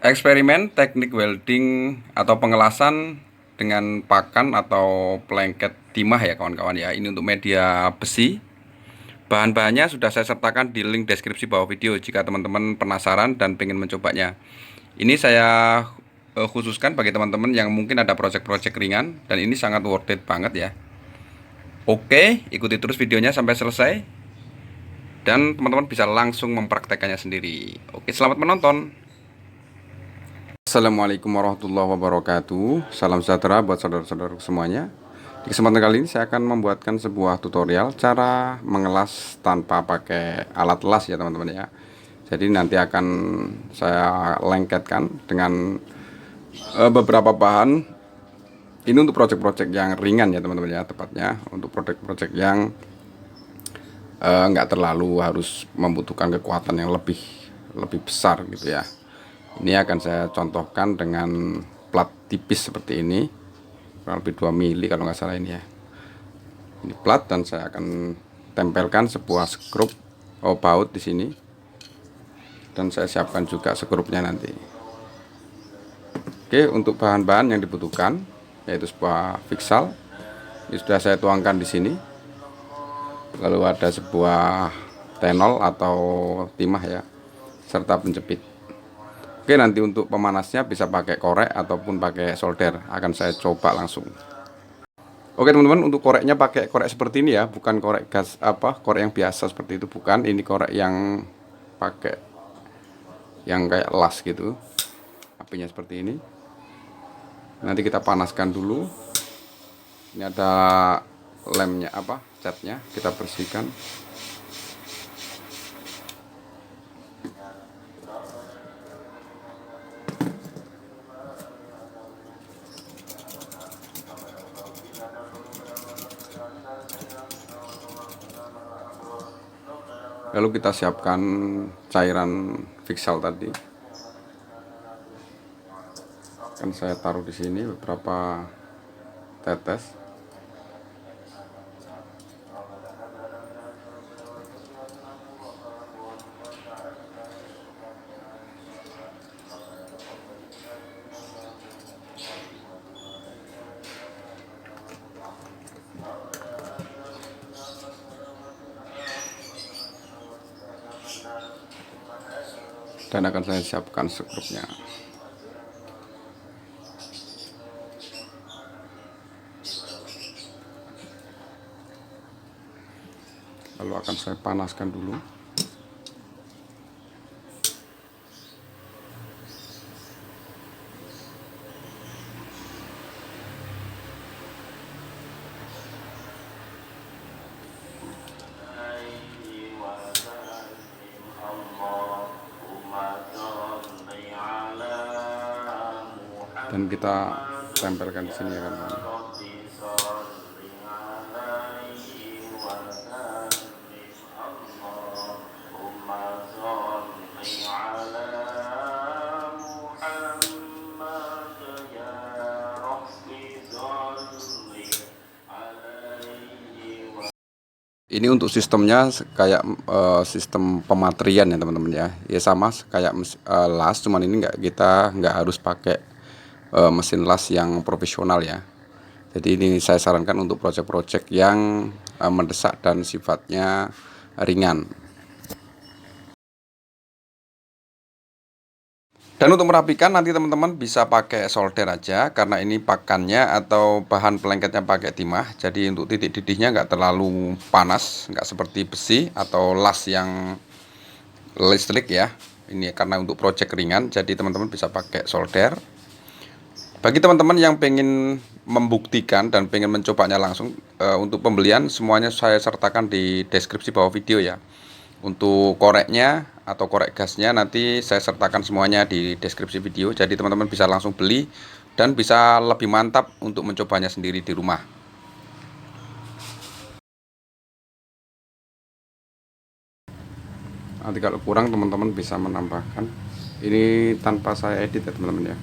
Eksperimen teknik welding atau pengelasan dengan pakan atau pelengket timah ya kawan-kawan ya. Ini untuk media besi. Bahan-bahannya sudah saya sertakan di link deskripsi bawah video jika teman-teman penasaran dan pengen mencobanya. Ini saya khususkan bagi teman-teman yang mungkin ada project-project ringan dan ini sangat worth it banget ya. Oke, ikuti terus videonya sampai selesai dan teman-teman bisa langsung mempraktekannya sendiri. Oke, selamat menonton. Assalamualaikum warahmatullahi wabarakatuh. Salam sejahtera buat saudara-saudara semuanya. Di kesempatan kali ini saya akan membuatkan sebuah tutorial cara mengelas tanpa pakai alat las ya teman-teman ya. Jadi nanti akan saya lengketkan dengan beberapa bahan. Ini untuk project-project yang ringan ya teman-teman ya, tepatnya untuk project-project yang nggak terlalu harus membutuhkan kekuatan yang lebih besar gitu ya. Ini akan saya contohkan dengan plat tipis seperti ini, kurang lebih 2 mili kalau nggak salah ini ya. Ini plat dan saya akan tempelkan sebuah skrup baut di sini, dan saya siapkan juga skrupnya nanti. Oke, untuk bahan-bahan yang dibutuhkan yaitu sebuah fiksal. Ini sudah saya tuangkan di sini. Lalu ada sebuah tenol atau timah ya, serta penjepit. Oke, nanti untuk pemanasnya bisa pakai korek ataupun pakai solder. Akan saya coba langsung. Oke teman-teman, untuk koreknya pakai korek seperti ini ya, bukan korek gas korek yang biasa seperti itu, bukan. Ini korek yang pakai yang kayak las gitu. Apinya seperti ini. Nanti kita panaskan dulu. Ini ada lemnya catnya, kita bersihkan. Lalu kita siapkan cairan fiksal tadi. Kan saya taruh di sini beberapa tetes. Dan akan saya siapkan skrupnya. Lalu akan saya panaskan dulu. Dan kita tempelkan di sini ya kan. Ini untuk sistemnya kayak sistem pematrian ya teman-teman ya. Ya sama kayak las, cuman ini kita nggak harus pakai mesin las yang profesional ya. Jadi ini saya sarankan untuk proyek-proyek yang mendesak dan sifatnya ringan. Dan untuk merapikan nanti teman-teman bisa pakai solder aja, karena ini pakannya atau bahan pelengketnya pakai timah. Jadi untuk titik didihnya nggak terlalu panas, nggak seperti besi atau las yang listrik ya. Ini karena untuk project ringan, jadi teman-teman bisa pakai solder. Bagi teman-teman yang pengen membuktikan dan pengen mencobanya langsung, untuk pembelian semuanya saya sertakan di deskripsi bawah video ya. Untuk koreknya atau korek gasnya nanti saya sertakan semuanya di deskripsi video. Jadi teman-teman bisa langsung beli dan bisa lebih mantap untuk mencobanya sendiri di rumah. Nanti kalau kurang teman-teman bisa menambahkan. Ini tanpa saya edit ya teman-teman ya.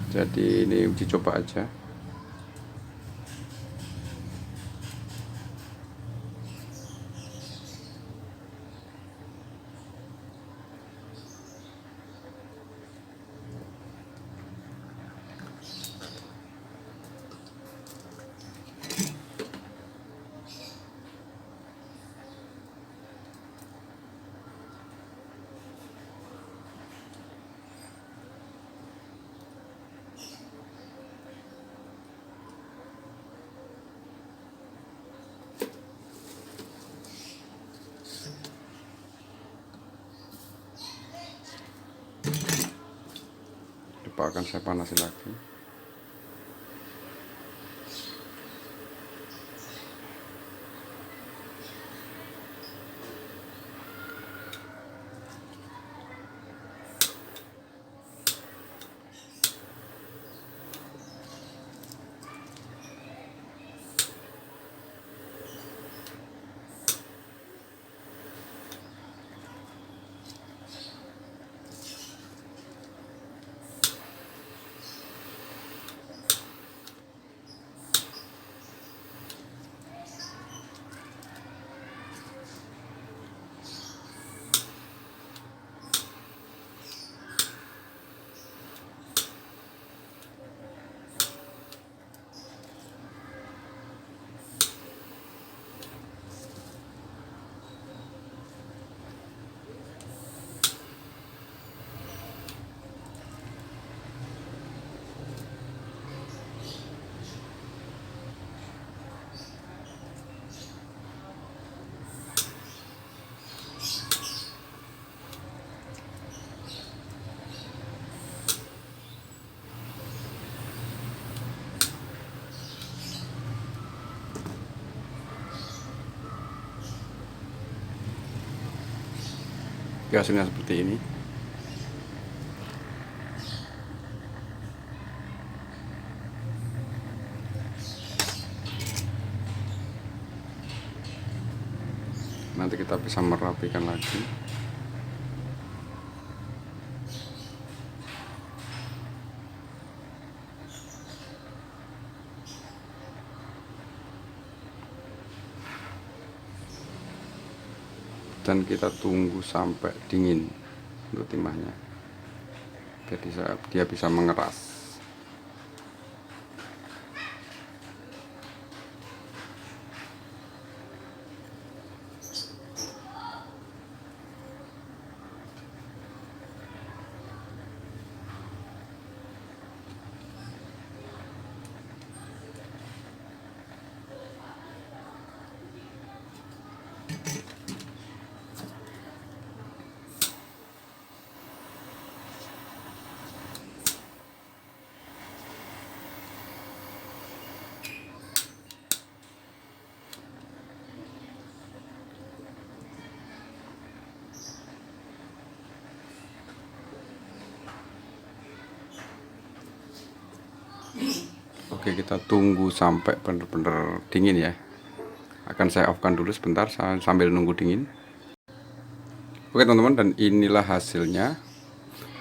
Jadi ini uji coba aja. coba akan saya panasin lagi. Hasilnya seperti ini. Nanti kita bisa merapikan lagi. Dan kita tunggu sampai dingin untuk timahnya, jadi dia bisa mengeras. Oke, kita tunggu sampai benar-benar dingin ya. Akan saya off-kan dulu sebentar sambil nunggu dingin. Oke teman-teman, dan inilah hasilnya.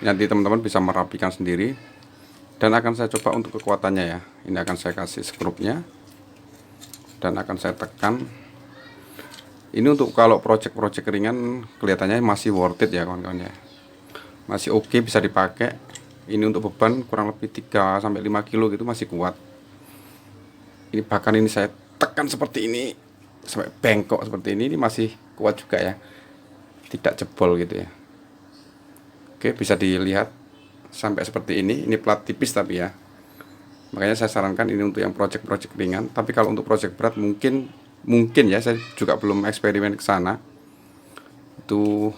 Nanti teman-teman bisa merapikan sendiri. Dan akan saya coba untuk kekuatannya ya. Ini akan saya kasih skrupnya. Dan akan saya tekan. Ini untuk kalau project-project ringan kelihatannya masih worth it ya kawan-kawan ya. Masih oke, bisa dipakai. Ini untuk beban kurang lebih 3-5 kilo gitu masih kuat. Ini bahkan ini saya tekan seperti ini sampai bengkok seperti ini masih kuat juga ya, tidak jebol gitu ya. Oke, bisa dilihat sampai seperti ini plat tipis tapi ya. Makanya saya sarankan ini untuk yang project-project ringan. Tapi kalau untuk project berat mungkin ya, saya juga belum eksperimen ke sana. Itu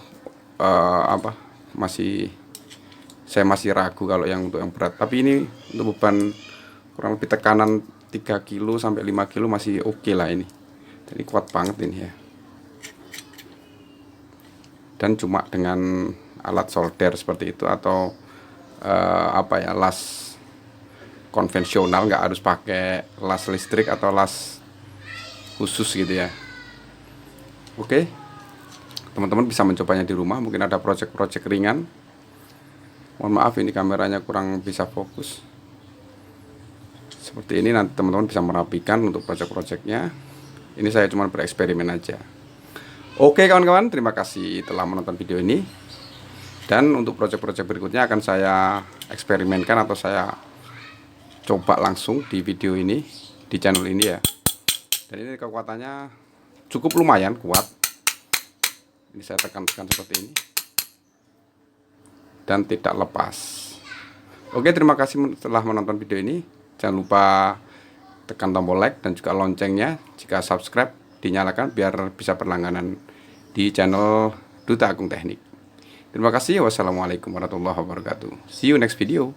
saya masih ragu kalau yang untuk yang berat. Tapi ini untuk beban kurang lebih tekanan 3 kilo sampai 5 kilo masih oke lah ini. Jadi kuat banget ini ya. Dan cuma dengan alat solder seperti itu atau las konvensional, nggak harus pakai las listrik atau las khusus gitu ya. Oke, teman-teman bisa mencobanya di rumah. Mungkin ada project-project ringan. Mohon maaf ini kameranya kurang bisa fokus. Seperti ini nanti teman-teman bisa merapikan untuk project-projectnya. Ini saya cuma bereksperimen aja. Oke kawan-kawan, terima kasih telah menonton video ini. Dan untuk project-project berikutnya akan saya eksperimenkan atau saya coba langsung di video ini, di channel ini ya. Dan ini kekuatannya cukup lumayan kuat. Ini saya tekan-tekan seperti ini. Dan tidak lepas. Oke, terima kasih telah menonton video ini. Jangan lupa tekan tombol like dan juga loncengnya. Jika subscribe dinyalakan biar bisa berlangganan di channel Duta Agung Teknik. Terima kasih. Wassalamualaikum warahmatullahi wabarakatuh. See you next video.